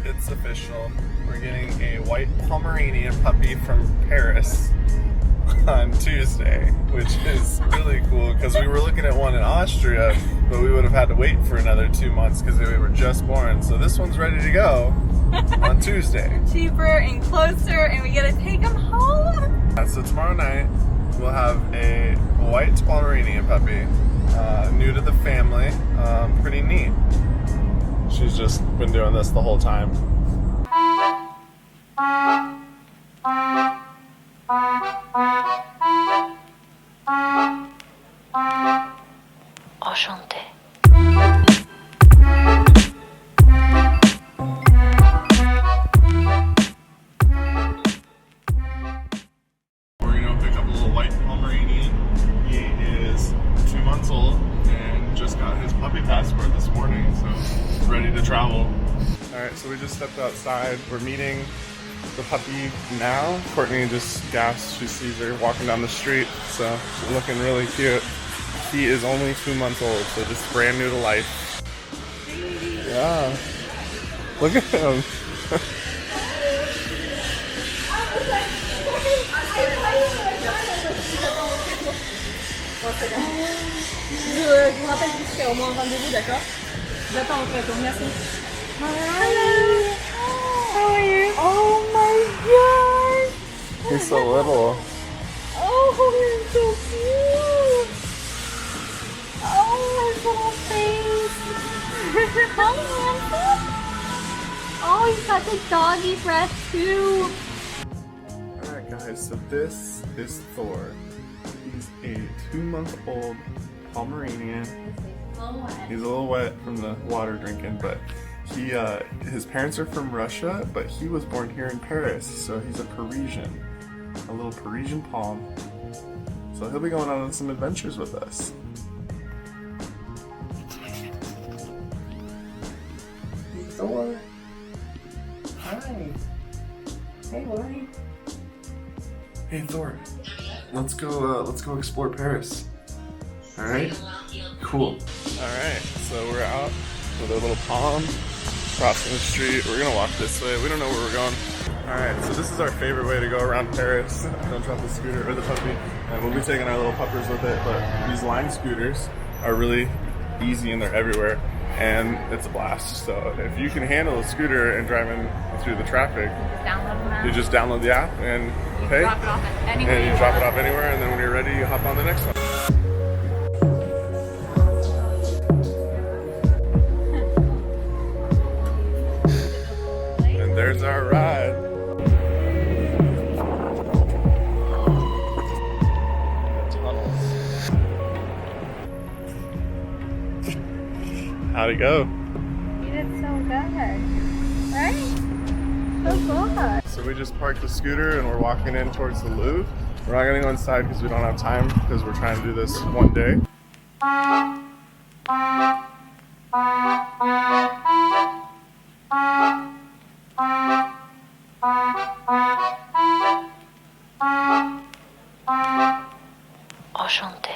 it's official. We're getting a white Pomeranian puppy from Paris on Tuesday, which is really cool because we were looking at one in Austria, but we would have had to wait for another 2 months because they were just born. So this one's ready to go on Tuesday. Cheaper and closer, and we get to take them home. So tomorrow night we'll have a white Pomeranian puppy, new to the family, pretty neat. She's just been doing this the whole time. Enchanté. We're gonna pick up a little white Pomeranian. He is 2 months old and just got his puppy passport this morning, so he's ready to travel. Alright, so we just stepped outside. We're meeting the puppy now. Courtney just gasped. She sees her walking down the street, so she's looking really cute. He is only 2 months old, so just brand new to life. Yeah. Look at him. Je vous rappelle que je serai au moins rendez-vous, d'accord? J'attends au retour, merci. Hello! How are you? Oh my god! He's so little. Oh, he's so cute! Oh, his little face! Hi, handsome! Oh, he's got the doggy breath too! Alright guys, so this is Thor. He's a 2-month-old Pomeranian. He's a little wet from the water drinking, but his parents are from Russia, but he was born here in Paris, so he's a Parisian. A little Parisian Pom. So he'll be going on some adventures with us. Thor. Hi. Hey, Lori. Hey, Thor. Let's go explore Paris. All right. Cool. All right. So we're out with our little Pom, crossing the street. We're gonna walk this way. We don't know where we're going. All right. So this is our favorite way to go around Paris. Don't drop the scooter or the puppy. And we'll be taking our little puppers with it. But these Lime scooters are really easy and they're everywhere. And it's a blast. So if you can handle a scooter and driving through the traffic, you just download the app and pay. Drop it off anywhere. And you drop it off anywhere, and then when you're ready, you hop on the next one. And there's our ride. How'd it go? You did so good, right? So good. So we just parked the scooter and we're walking in towards the Louvre. We're not gonna go inside because we don't have time because we're trying to do this one day. Enchanté.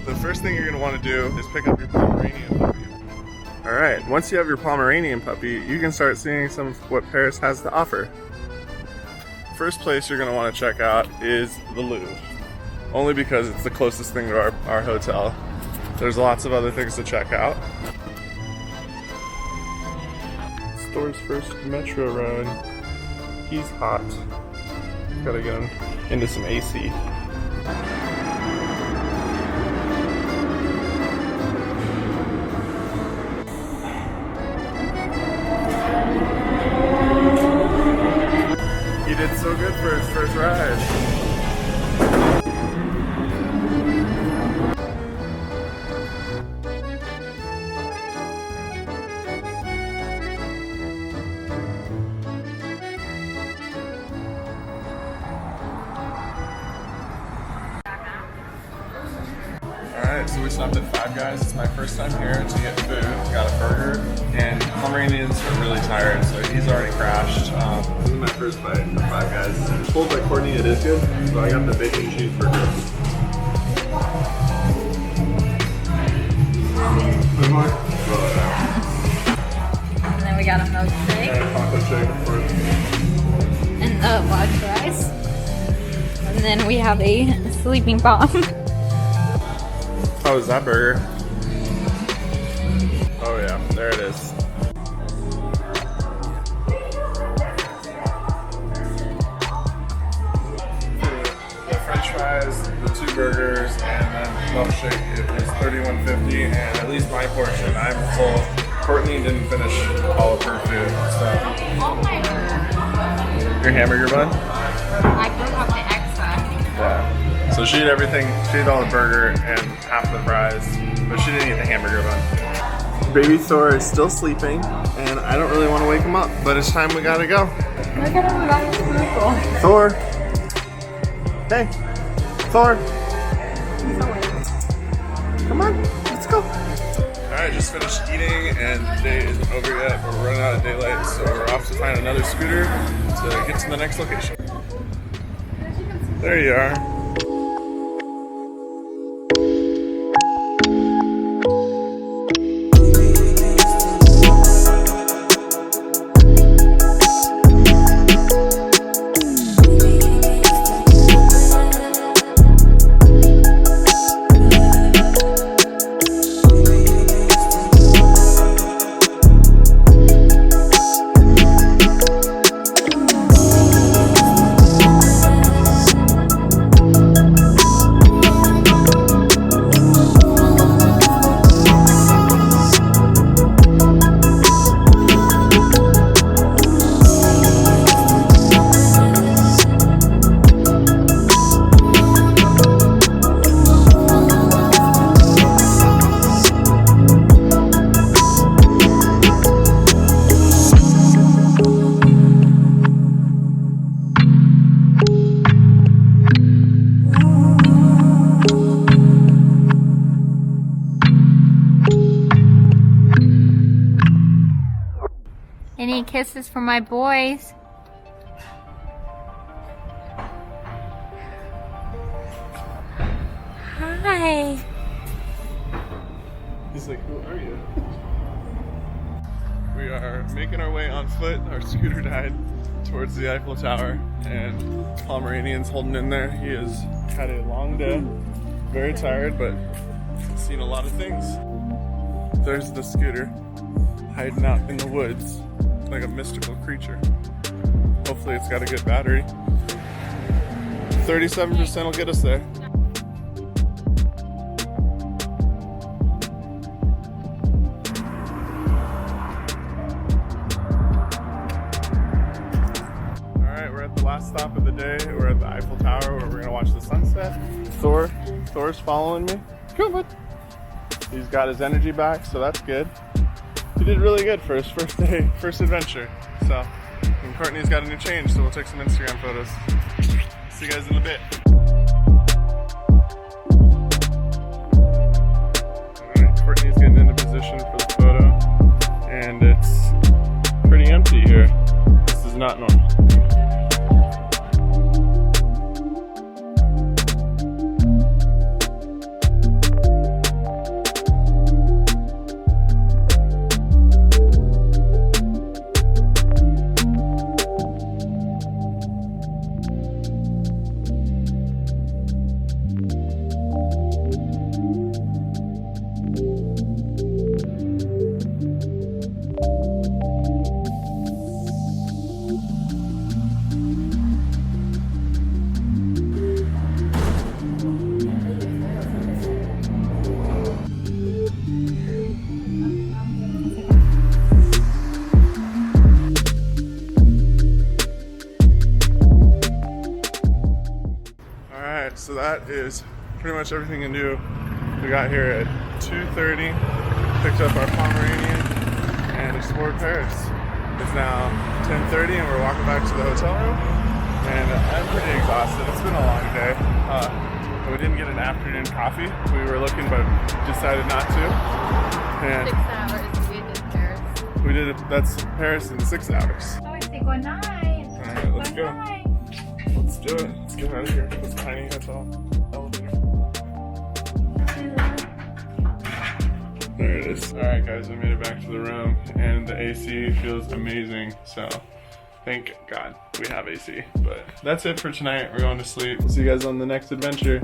The first thing you're going to want to do is pick up your Pomeranian puppy. Alright, once you have your Pomeranian puppy, you can start seeing some of what Paris has to offer. First place you're going to want to check out is the Louvre. Only because it's the closest thing to our hotel. There's lots of other things to check out. It's Thor's first metro ride. He's hot. Gotta get him into some AC. Alright, so we stopped at Five Guys. It's my first time here to get food. Got a burger, and Pomeranian's are really tired, so he's already crashed. This is my first bite of Five Guys. Told by Courtney it is good, so I got the bacon cheeseburger. Good morning. And then we got a milkshake. And a chocolate shake, of course. And large fries. And then we have a sleeping bomb. How was that burger? Oh yeah, there it is. The french fries, the two burgers, and then milkshake, it was $31.50, and at least my portion, I'm full. Courtney didn't finish all of her food, so. All my burger. Your hamburger bun? I broke off the extra. Yeah. So she ate everything, she ate all the burger and half the fries, but she didn't eat the hamburger bun. Baby Thor is still sleeping, and I don't really want to wake him up, but it's time we gotta go. Look at him, that's beautiful. Thor! Hey! Thor! Come on, let's go. Alright, just finished eating, and the day isn't over yet, but we're running out of daylight, so we're off to find another scooter to get to the next location. There you are. Any kisses for my boys? Hi. He's like, who are you? We are making our way on foot. Our scooter died towards the Eiffel Tower, and Pomeranian's holding in there. He has had a long day, very tired, but seen a lot of things. There's the scooter hiding out in the woods like a mystical creature. Hopefully it's got a good battery. 37% will get us there. Alright, we're at the last stop of the day. We're at the Eiffel Tower where we're gonna watch the sunset. Thor's following me. Come on. He's got his energy back, so that's good. He did really good for his first day, first adventure. So, and Courtney's got a new change, so we'll take some Instagram photos. See you guys in a bit. Alright, Courtney's getting into position for the photo, and it's pretty empty here. This is not normal. So that is pretty much everything to do. We got here at 2:30, picked up our Pomeranian, and explored Paris. It's now 10:30 and we're walking back to the hotel room, and I'm pretty exhausted. It's been a long day, we didn't get an afternoon coffee. We were looking, but decided not to. And 6 hours we did Paris. we did it. That's Paris in 6 hours. Oh, I say good night. All right, let's go. Let's do it. Let's get out of here. This tiny hotel elevator. There it is. All right, guys, I made it back to the room, and the AC feels amazing. So, thank God we have AC. But that's it for tonight. We're going to sleep. We'll see you guys on the next adventure.